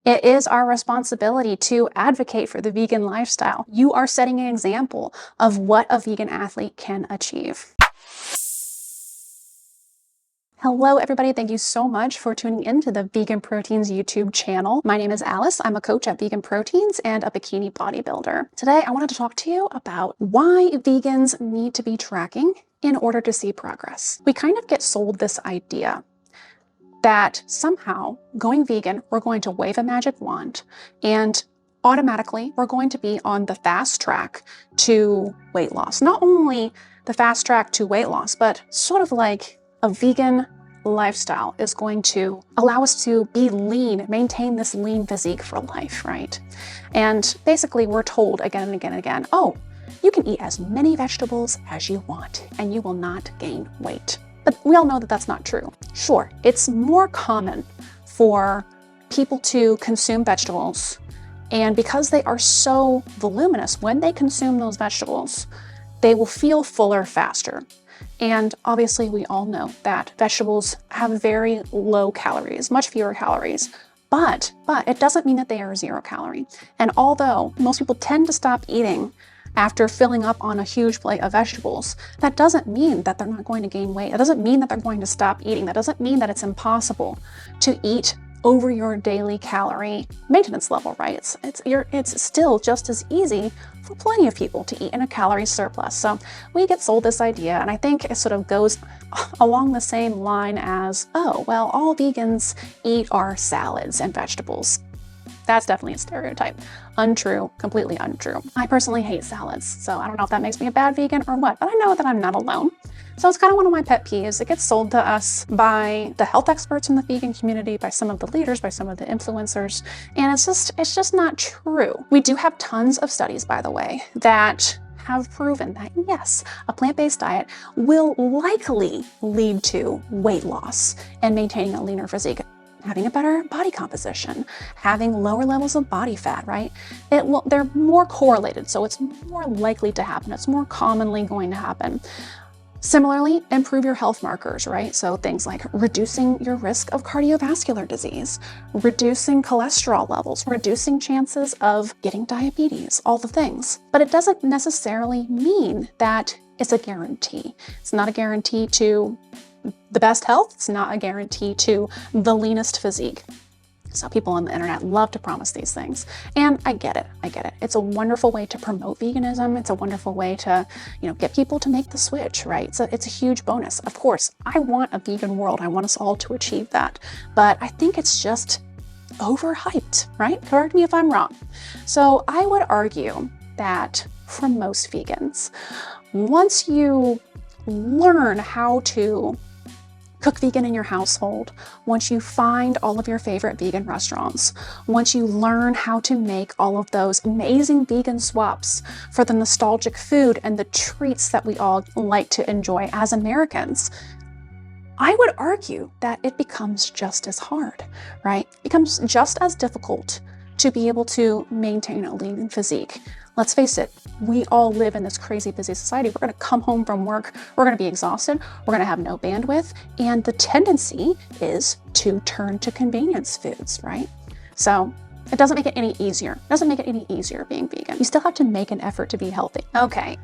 It is our responsibility to advocate for the vegan lifestyle. You are setting an example of what a vegan athlete can achieve. Hello, everybody. Thank you so much for tuning into the Vegan Proteins YouTube channel. My name is Alice. I'm a coach at Vegan Proteins and a bikini bodybuilder. Today, I wanted to talk to you about why vegans need to be tracking in order to see progress. We kind of get sold this idea that somehow going vegan, we're going to wave a magic wand and automatically we're going to be on the fast track to weight loss. Not only the fast track to weight loss, but sort of like a vegan lifestyle is going to allow us to be lean, maintain this lean physique for life, right? And basically we're told again and again and again, oh, you can eat as many vegetables as you want and you will not gain weight. But we all know that that's not true. Sure, it's more common for people to consume vegetables, and because they are so voluminous, when they consume those vegetables, they will feel fuller faster. And obviously we all know that vegetables have very low calories, much fewer calories, but it doesn't mean that they are 0 calorie. And although most people tend to stop eating after filling up on a huge plate of vegetables, that doesn't mean that they're not going to gain weight. That doesn't mean that they're going to stop eating. That doesn't mean that it's impossible to eat over your daily calorie maintenance level, right? It's still just as easy for plenty of people to eat in a calorie surplus. So we get sold this idea, and I think it sort of goes along the same line as, oh, well, all vegans eat are salads and vegetables. That's definitely a stereotype. Untrue, completely untrue. I personally hate salads, so I don't know if that makes me a bad vegan or what, but I know that I'm not alone. So it's kind of one of my pet peeves. It gets sold to us by the health experts in the vegan community, by some of the leaders, by some of the influencers, and it's just not true. We do have tons of studies, by the way, that have proven that yes, a plant-based diet will likely lead to weight loss and maintaining a leaner physique, having a better body composition, having lower levels of body fat, right? They're more correlated, so it's more likely to happen. It's more commonly going to happen. Similarly, improve your health markers, right? So things like reducing your risk of cardiovascular disease, reducing cholesterol levels, reducing chances of getting diabetes, all the things. But it doesn't necessarily mean that it's a guarantee. It's not a guarantee to the best health. It's not a guarantee to the leanest physique. So people on the internet love to promise these things. And I get it. It's a wonderful way to promote veganism. It's a wonderful way to, get people to make the switch, right? So it's a huge bonus. Of course, I want a vegan world. I want us all to achieve that. But I think it's just overhyped, right? Correct me if I'm wrong. So I would argue that for most vegans, once you learn how to cook vegan in your household, once you find all of your favorite vegan restaurants, once you learn how to make all of those amazing vegan swaps for the nostalgic food and the treats that we all like to enjoy as Americans, I would argue that it becomes just as hard, right? It becomes just as difficult to be able to maintain a lean physique. Let's face it, we all live in this crazy busy society. We're gonna come home from work, we're gonna be exhausted, we're gonna have no bandwidth, and the tendency is to turn to convenience foods, right? So it doesn't make it any easier. It doesn't make it any easier being vegan. You still have to make an effort to be healthy. Okay.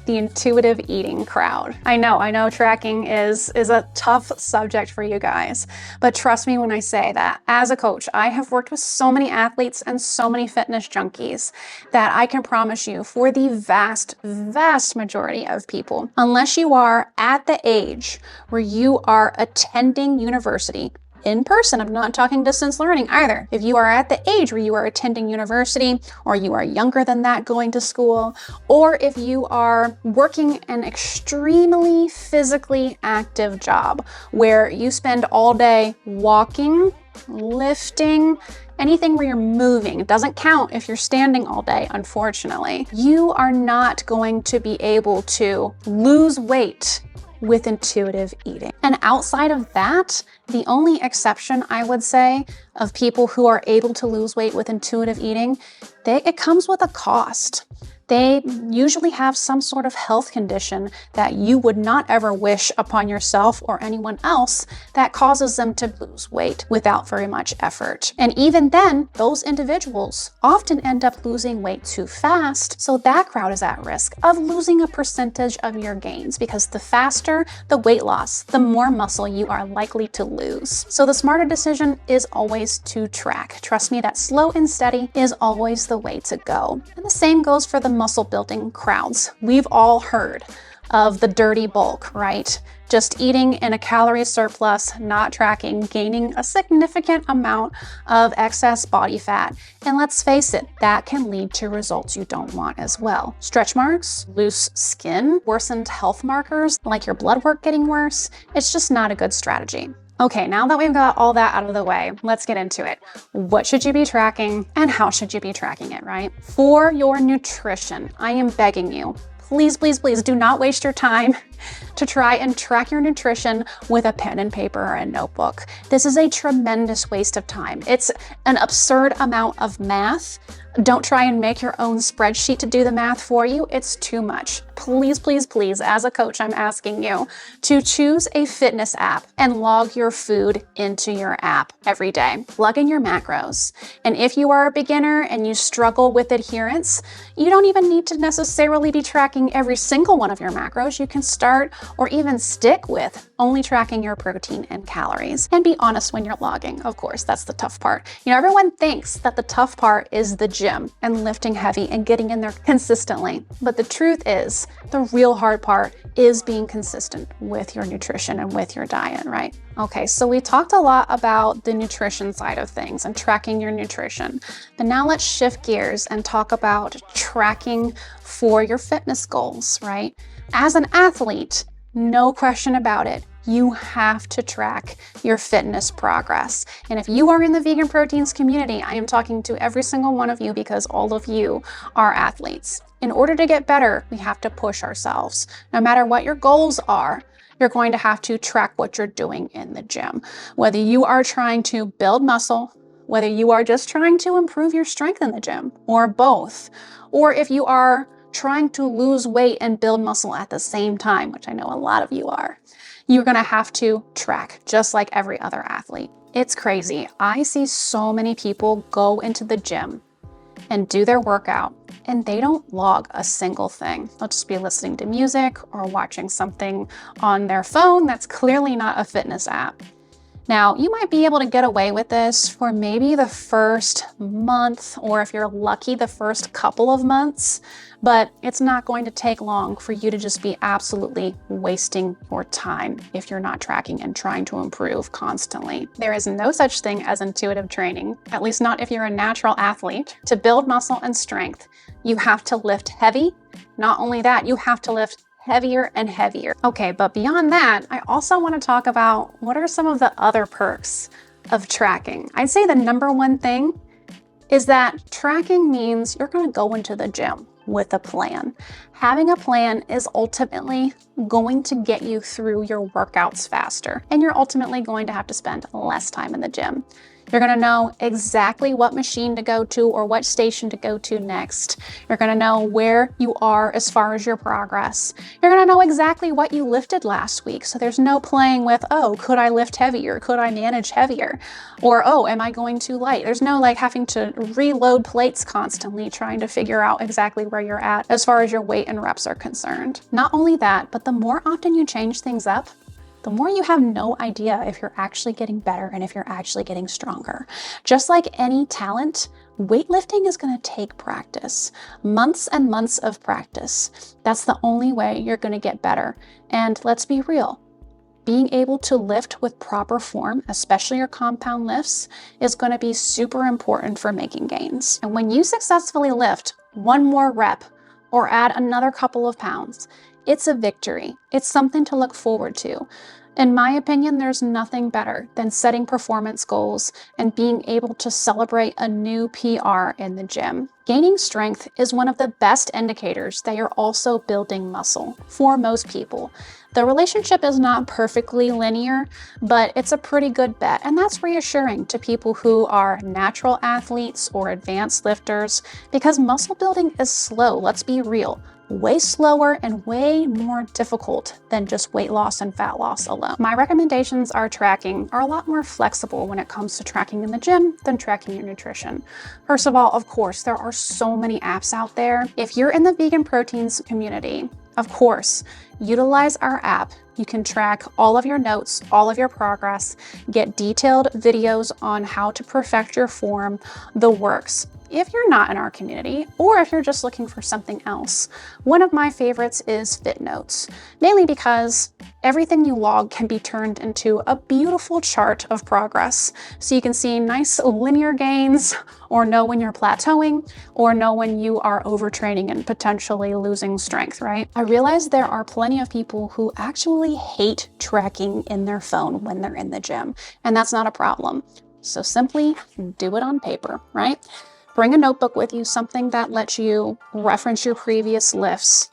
The intuitive eating crowd. I know tracking is a tough subject for you guys, but trust me when I say that as a coach, I have worked with so many athletes and so many fitness junkies that I can promise you for the vast majority of people, unless you are at the age where you are attending university in person, I'm not talking distance learning either. If you are at the age where you are attending university, or you are younger than that going to school, or if you are working an extremely physically active job where you spend all day walking, lifting, anything where you're moving, it doesn't count if you're standing all day, unfortunately, you are not going to be able to lose weight with intuitive eating. And outside of that, the only exception I would say of people who are able to lose weight with intuitive eating, it comes with a cost. They usually have some sort of health condition that you would not ever wish upon yourself or anyone else that causes them to lose weight without very much effort. And even then, those individuals often end up losing weight too fast, so that crowd is at risk of losing a percentage of your gains, because the faster the weight loss, the more muscle you are likely to lose. So the smarter decision is always to track. Trust me, that slow and steady is always the way to go. And the same goes for the muscle building crowds. We've all heard of the dirty bulk, right? Just eating in a calorie surplus, not tracking, gaining a significant amount of excess body fat. And let's face it, that can lead to results you don't want as well. Stretch marks, loose skin, worsened health markers, like your blood work getting worse. It's just not a good strategy. Okay, now that we've got all that out of the way, let's get into it. What should you be tracking and how should you be tracking it, right? For your nutrition, I am begging you, please, please, please do not waste your time to try and track your nutrition with a pen and paper or a notebook. This is a tremendous waste of time. It's an absurd amount of math. Don't try and make your own spreadsheet to do the math for you. It's too much. Please, please, please, as a coach, I'm asking you to choose a fitness app and log your food into your app every day. Plug in your macros. And if you are a beginner and you struggle with adherence, you don't even need to necessarily be tracking every single one of your macros. You can start or even stick with only tracking your protein and calories. And be honest when you're logging. Of course, that's the tough part. You know, everyone thinks that the tough part is the gym and lifting heavy and getting in there consistently. But the truth is, the real hard part is being consistent with your nutrition and with your diet, right? Okay, so we talked a lot about the nutrition side of things and tracking your nutrition. But now let's shift gears and talk about tracking for your fitness goals, right? As an athlete, no question about it, you have to track your fitness progress. And if you are in the Vegan Proteins community, I am talking to every single one of you because all of you are athletes. In order to get better, we have to push ourselves. No matter what your goals are, you're going to have to track what you're doing in the gym. Whether you are trying to build muscle, whether you are just trying to improve your strength in the gym, or both, or if you are trying to lose weight and build muscle at the same time, which I know a lot of you are, you're gonna have to track just like every other athlete. It's crazy. I see so many people go into the gym and do their workout and they don't log a single thing. They'll just be listening to music or watching something on their phone that's clearly not a fitness app. Now, you might be able to get away with this for maybe the first month, or if you're lucky, the first couple of months, but it's not going to take long for you to just be absolutely wasting your time if you're not tracking and trying to improve constantly. There is no such thing as intuitive training, at least not if you're a natural athlete. To build muscle and strength, you have to lift heavy. Not only that, you have to lift heavier and heavier. Okay, but beyond that, I also want to talk about what are some of the other perks of tracking. I'd say the number one thing is that tracking means you're going to go into the gym with a plan. Having a plan is ultimately going to get you through your workouts faster, and you're ultimately going to have to spend less time in the gym. You're gonna know exactly what machine to go to or what station to go to next. You're gonna know where you are as far as your progress. You're gonna know exactly what you lifted last week. So there's no playing with, oh, could I lift heavier? Could I manage heavier? Or, oh, am I going too light? There's no like having to reload plates constantly trying to figure out exactly where you're at as far as your weight and reps are concerned. Not only that, but the more often you change things up, the more you have no idea if you're actually getting better and if you're actually getting stronger. Just like any talent, weightlifting is going to take practice, months and months of practice. That's the only way you're going to get better. And let's be real, being able to lift with proper form, especially your compound lifts, is going to be super important for making gains. And when you successfully lift one more rep or add another couple of pounds, it's a victory. It's something to look forward to. In my opinion, there's nothing better than setting performance goals and being able to celebrate a new PR in the gym. Gaining strength is one of the best indicators that you're also building muscle for most people. The relationship is not perfectly linear, but it's a pretty good bet, and that's reassuring to people who are natural athletes or advanced lifters, because muscle building is slow, let's be real. Way slower and way more difficult than just weight loss and fat loss alone. My recommendations are a lot more flexible when it comes to tracking in the gym than tracking your nutrition. First of all, of course, there are so many apps out there. If you're in the Vegan Proteins community, of course, utilize our app. You can track all of your notes, all of your progress, get detailed videos on how to perfect your form, the works. If you're not in our community, or if you're just looking for something else, one of my favorites is FitNotes, mainly because everything you log can be turned into a beautiful chart of progress. So you can see nice linear gains, or know when you're plateauing, or know when you are overtraining and potentially losing strength, right? I realize there are plenty of people who actually hate tracking in their phone when they're in the gym, and that's not a problem. So simply do it on paper, right? Bring a notebook with you, something that lets you reference your previous lifts.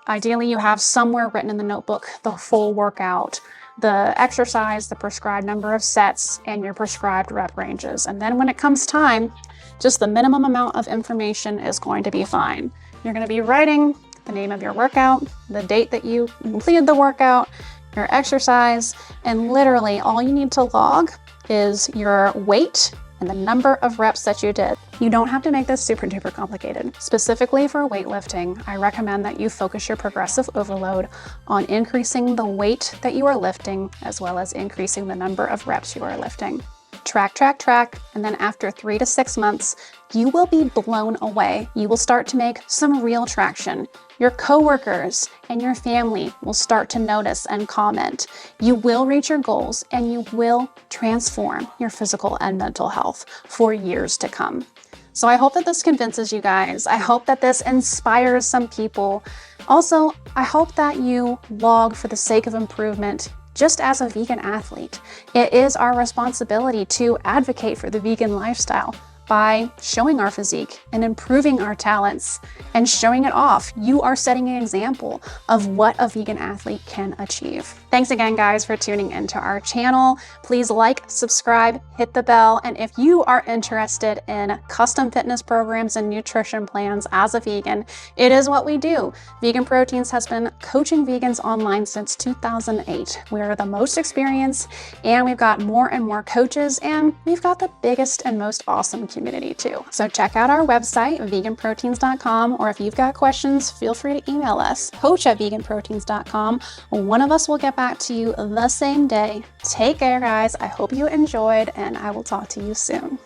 Ideally, you have somewhere written in the notebook the full workout, the exercise, the prescribed number of sets, and your prescribed rep ranges. And then when it comes time, just the minimum amount of information is going to be fine. You're going to be writing the name of your workout, the date that you completed the workout, your exercise, and literally all you need to log is your weight and the number of reps that you did. You don't have to make this super duper complicated. Specifically for weightlifting, I recommend that you focus your progressive overload on increasing the weight that you are lifting, as well as increasing the number of reps you are lifting. Track, track, track, and then after 3 to 6 months, you will be blown away. You will start to make some real traction. Your coworkers and your family will start to notice and comment. You will reach your goals, and you will transform your physical and mental health for years to come. So I hope that this convinces you guys. I hope that this inspires some people. Also, I hope that you log for the sake of improvement. Just as a vegan athlete, it is our responsibility to advocate for the vegan lifestyle by showing our physique and improving our talents and showing it off. You are setting an example of what a vegan athlete can achieve. Thanks again, guys, for tuning into our channel. Please like, subscribe, hit the bell, and if you are interested in custom fitness programs and nutrition plans as a vegan, it is what we do. Vegan Proteins has been coaching vegans online since 2008. We're the most experienced, and we've got more and more coaches, and we've got the biggest and most awesome community too. So check out our website, VeganProteins.com, or if you've got questions, feel free to email us, coach@VeganProteins.com. One of us will get back to you the same day. Take care, guys. I hope you enjoyed, and I will talk to you soon.